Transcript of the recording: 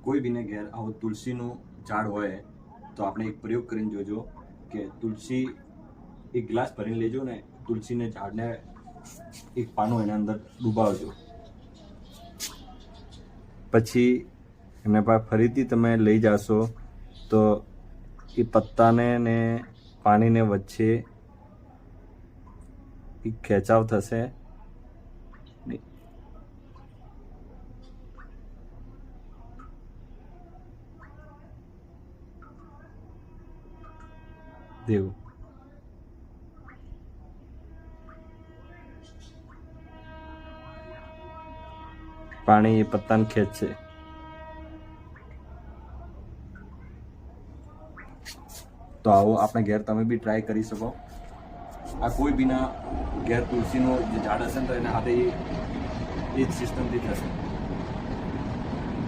કોઈ બીને ઘેર આવું તુલસીનું ઝાડ હોય તો આપણે એક પ્રયોગ કરીને જોજો કે તુલસી એક ગ્લાસ ભરીને લેજો ને તુલસીને ઝાડને એક પાનું એના અંદર ડૂબાવજો, પછી એના પર ફરીથી તમે લઈ જશો તો એ પત્તાને ને પાણીને વચ્ચે એક ખેંચાવ થશે દેવું. પાણી એ પત્તાને ખેંચશે. તો આવો આપણે ઘેર તમે બી ટ્રાય કરી શકો. આ કોઈ બીના ઘેર તુલસીનો જે ઝાડ હશે ને તો એના હાથે એ જ સિસ્ટમથી થશે.